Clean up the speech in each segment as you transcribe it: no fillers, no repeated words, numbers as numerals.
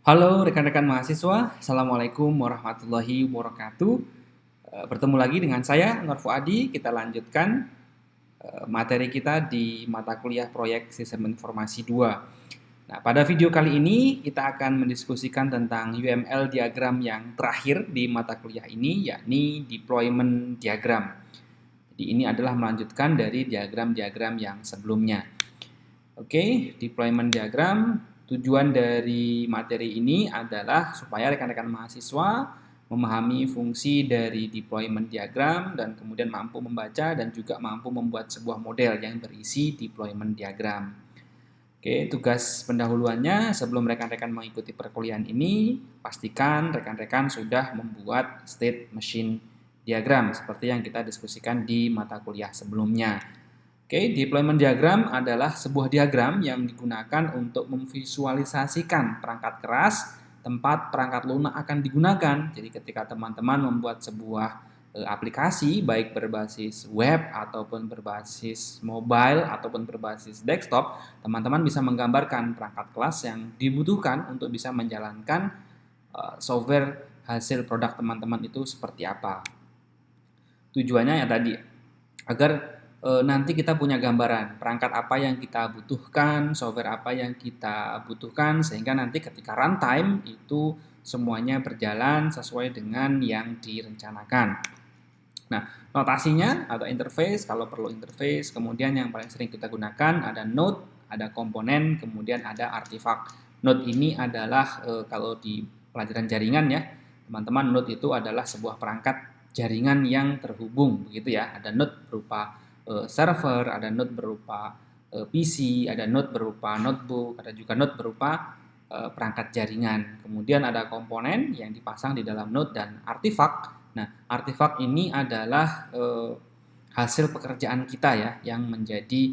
Halo rekan-rekan mahasiswa, Assalamualaikum warahmatullahi wabarakatuh. Bertemu lagi dengan saya, Anwar Fuadi. Kita lanjutkan materi kita di mata kuliah Proyek Sistem Informasi 2. Nah, pada video kali ini kita akan mendiskusikan tentang UML diagram yang terakhir di mata kuliah ini, yakni deployment diagram. Jadi ini adalah melanjutkan dari diagram-diagram yang sebelumnya. Oke, deployment diagram. Tujuan dari materi ini adalah supaya rekan-rekan mahasiswa memahami fungsi dari deployment diagram dan kemudian mampu membaca dan juga mampu membuat sebuah model yang berisi deployment diagram. Oke, tugas pendahuluannya sebelum rekan-rekan mengikuti perkuliahan ini, pastikan rekan-rekan sudah membuat state machine diagram seperti yang kita diskusikan di mata kuliah sebelumnya. Oke, deployment diagram adalah sebuah diagram yang digunakan untuk memvisualisasikan perangkat keras, tempat perangkat lunak akan digunakan. Jadi ketika teman-teman membuat sebuah aplikasi baik berbasis web ataupun berbasis mobile ataupun berbasis desktop, teman-teman bisa menggambarkan perangkat kelas yang dibutuhkan untuk bisa menjalankan software hasil produk teman-teman itu seperti apa. Tujuannya ya tadi agar nanti kita punya gambaran perangkat apa yang kita butuhkan, software apa yang kita butuhkan, sehingga nanti ketika runtime itu semuanya berjalan sesuai dengan yang direncanakan. Nah, notasinya atau interface, kalau perlu interface, kemudian yang paling sering kita gunakan ada node, ada komponen, kemudian ada artifak. Node ini adalah kalau di pelajaran jaringan ya, teman-teman, node itu adalah sebuah perangkat jaringan yang terhubung, begitu ya. Ada node berupa server, ada node berupa PC, ada node berupa notebook, ada juga node berupa perangkat jaringan. Kemudian ada komponen yang dipasang di dalam node dan artifak. Nah, artifak ini adalah hasil pekerjaan kita ya, yang menjadi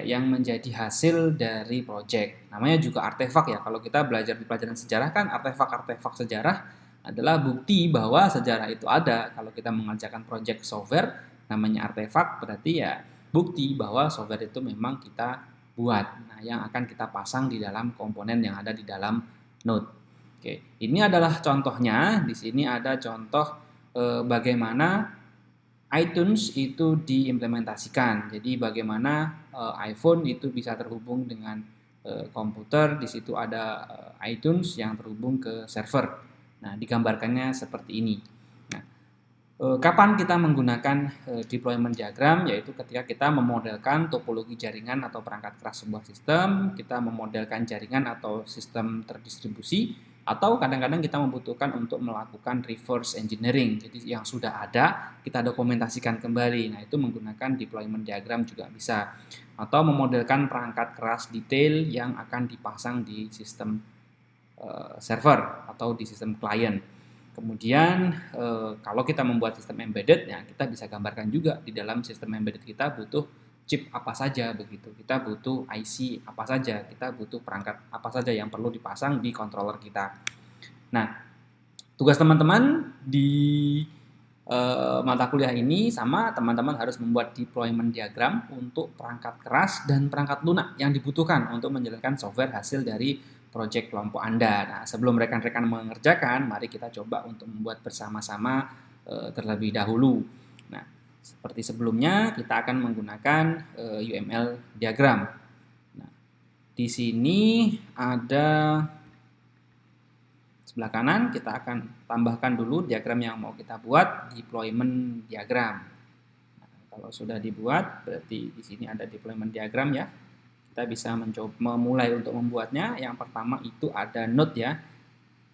yang menjadi hasil dari project. Namanya juga artefak ya. Kalau kita belajar di pelajaran sejarah kan artefak-artefak sejarah adalah bukti bahwa sejarah itu ada. Kalau kita mengerjakan project software namanya artefak, berarti ya bukti bahwa software itu memang kita buat. Nah, yang akan kita pasang di dalam komponen yang ada di dalam node. Oke, ini adalah contohnya. Di sini ada contoh bagaimana iTunes itu diimplementasikan. Jadi bagaimana iPhone itu bisa terhubung dengan komputer. Di situ ada iTunes yang terhubung ke server. Nah, digambarkannya seperti ini. Kapan kita menggunakan deployment diagram, yaitu ketika kita memodelkan topologi jaringan atau perangkat keras sebuah sistem, kita memodelkan jaringan atau sistem terdistribusi, atau kadang-kadang kita membutuhkan untuk melakukan reverse engineering. Jadi yang sudah ada, kita dokumentasikan kembali. Nah, itu menggunakan deployment diagram juga bisa. Atau memodelkan perangkat keras detail yang akan dipasang di sistem server atau di sistem client. Kemudian kalau kita membuat sistem embedded, ya kita bisa gambarkan juga di dalam sistem embedded kita butuh chip apa saja begitu. Kita butuh IC apa saja, kita butuh perangkat apa saja yang perlu dipasang di controller kita. Nah, tugas teman-teman di mata kuliah ini sama, teman-teman harus membuat deployment diagram untuk perangkat keras dan perangkat lunak yang dibutuhkan untuk menjalankan software hasil dari proyek kelompok Anda. Nah, sebelum rekan-rekan mengerjakan, mari kita coba untuk membuat bersama-sama terlebih dahulu. Nah, seperti sebelumnya, kita akan menggunakan UML diagram. Nah, di sini ada sebelah kanan, kita akan tambahkan dulu diagram yang mau kita buat, deployment diagram. Nah, kalau sudah dibuat, berarti di sini ada deployment diagram ya. Kita bisa mencoba memulai untuk membuatnya. Yang pertama itu ada node ya,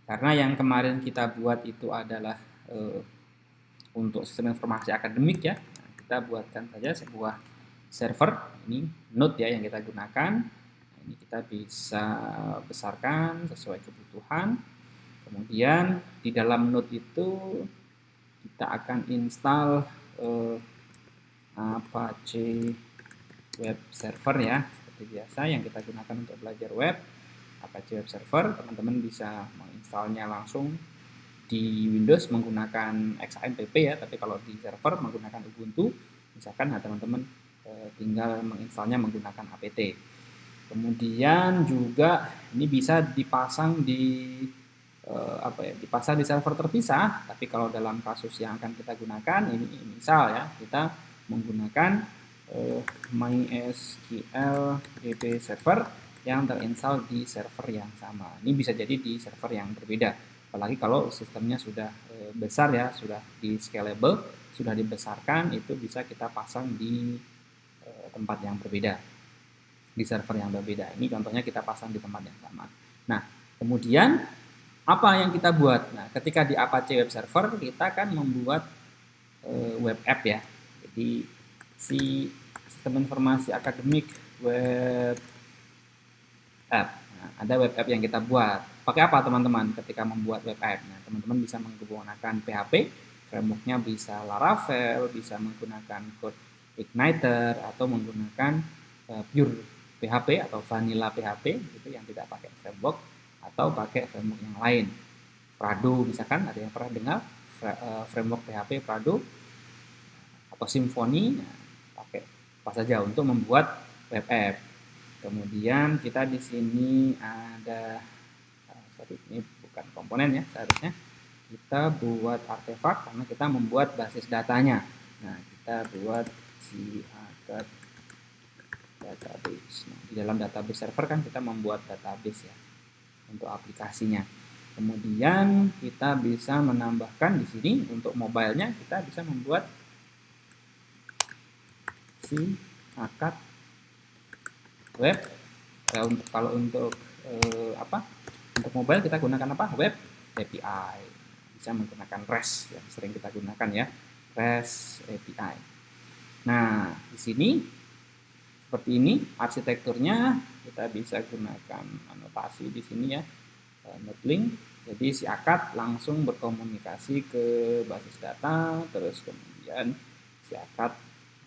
karena yang kemarin kita buat itu adalah untuk sistem informasi akademik ya. Nah, kita buatkan saja sebuah server, ini node ya yang kita gunakan. Nah, ini kita bisa besarkan sesuai kebutuhan. Kemudian di dalam node itu kita akan install Apache Web Server ya, biasa yang kita gunakan untuk belajar web. Apache Web Server, teman-teman bisa menginstalnya langsung di Windows menggunakan XAMPP ya, tapi kalau di server menggunakan Ubuntu, misalkan teman-teman tinggal menginstalnya menggunakan apt. Kemudian juga ini bisa dipasang dipasang di server terpisah. Tapi kalau dalam kasus yang akan kita gunakan ini misal ya kita menggunakan MySQL DB server yang terinstall di server yang sama. Ini bisa jadi di server yang berbeda. Apalagi kalau sistemnya sudah besar ya, sudah di scalable, sudah dibesarkan, itu bisa kita pasang di tempat yang berbeda, di server yang berbeda. Ini contohnya kita pasang di tempat yang sama. Nah, kemudian apa yang kita buat? Nah, ketika di Apache Web Server kita kan membuat web app ya. Jadi si sistem informasi akademik web app. Nah, ada web app yang kita buat. Pakai apa teman-teman ketika membuat web app? Nah, teman-teman bisa menggunakan PHP, frameworknya bisa Laravel, bisa menggunakan code Igniter atau menggunakan pure PHP atau vanilla PHP gitu yang tidak pakai framework atau pakai framework yang lain. Prado misalkan, ada yang pernah dengar framework PHP Prado atau Symfony, nah, pakai apa saja untuk membuat web app. Kemudian kita di sini ada ini bukan komponen ya, seharusnya kita buat artefak karena kita membuat basis datanya. Nah, kita buat si database. Nah, di dalam database server kan kita membuat database ya untuk aplikasinya. Kemudian kita bisa menambahkan di sini untuk mobile-nya kita bisa membuat si akad web. Kalau untuk untuk mobile kita gunakan apa? Web API. Bisa menggunakan REST yang sering kita gunakan ya, REST API. Nah, di sini seperti ini arsitekturnya, kita bisa gunakan anotasi di sini ya, node link. Jadi si akad langsung berkomunikasi ke basis data, terus kemudian si akad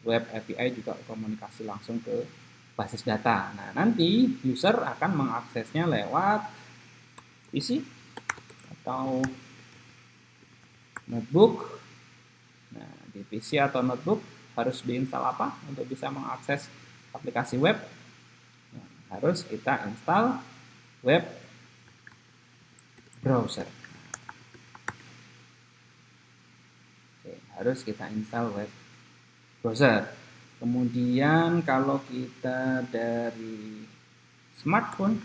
web API juga komunikasi langsung ke basis data. Nah, nanti user akan mengaksesnya lewat PC atau notebook. Nah, di PC atau notebook harus diinstal apa untuk bisa mengakses aplikasi web? Nah, harus kita install web browser. Oke, harus kita install web browser. Kemudian kalau kita dari smartphone,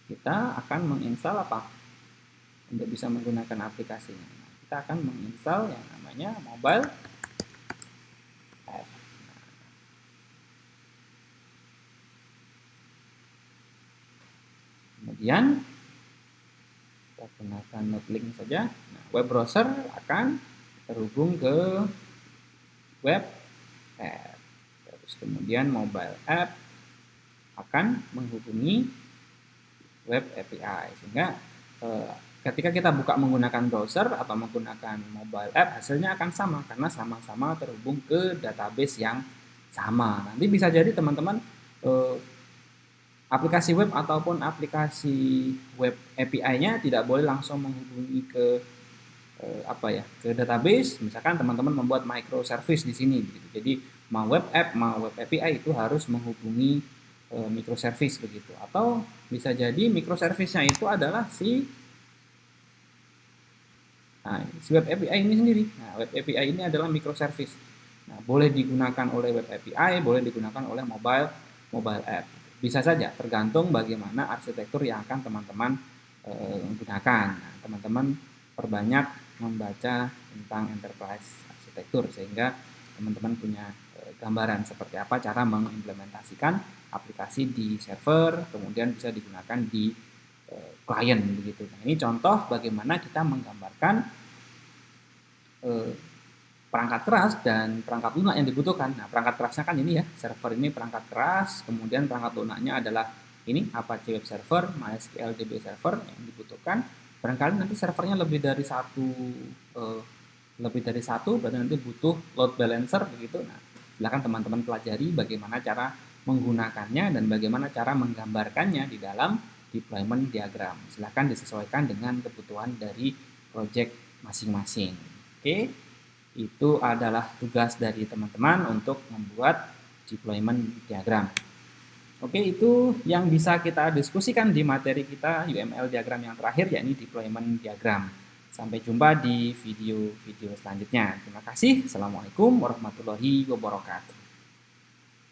kita akan menginstal apa? Untuk bisa menggunakan aplikasinya. Nah, kita akan menginstal yang namanya mobile app. Kemudian kita gunakan node link saja. Nah, web browser akan terhubung ke web app. Terus kemudian mobile app akan menghubungi web API, sehingga ketika kita buka menggunakan browser atau menggunakan mobile app, hasilnya akan sama karena sama-sama terhubung ke database yang sama. Nanti bisa jadi teman-teman aplikasi web ataupun aplikasi web API-nya tidak boleh langsung menghubungi ke ke database. Misalkan teman-teman membuat microservice di sini gitu. Jadi mau web app mau web API itu harus menghubungi microservice begitu. Atau bisa jadi microservice-nya itu adalah si web API ini sendiri. Nah, web API ini adalah microservice. Nah, boleh digunakan oleh web API, boleh digunakan oleh mobile app. Bisa saja, tergantung bagaimana arsitektur yang akan teman-teman gunakan. Nah, teman-teman perbanyak membaca tentang enterprise arsitektur sehingga teman-teman punya gambaran seperti apa cara mengimplementasikan aplikasi di server, kemudian bisa digunakan di klien begitu. Nah, ini contoh bagaimana kita menggambarkan perangkat keras dan perangkat lunak yang dibutuhkan. Nah, perangkat kerasnya kan ini ya, server ini perangkat keras, kemudian perangkat lunaknya adalah ini Apache Web Server, MySQL DB Server yang dibutuhkan. Barangkali nanti servernya lebih dari satu, berarti nanti butuh load balancer begitu. Nah, silakan teman-teman pelajari bagaimana cara menggunakannya dan bagaimana cara menggambarkannya di dalam deployment diagram. Silakan disesuaikan dengan kebutuhan dari project masing-masing. Oke, itu adalah tugas dari teman-teman untuk membuat deployment diagram. Oke, itu yang bisa kita diskusikan di materi kita UML diagram yang terakhir, yakni deployment diagram. Sampai jumpa di video-video selanjutnya. Terima kasih. Assalamualaikum warahmatullahi wabarakatuh.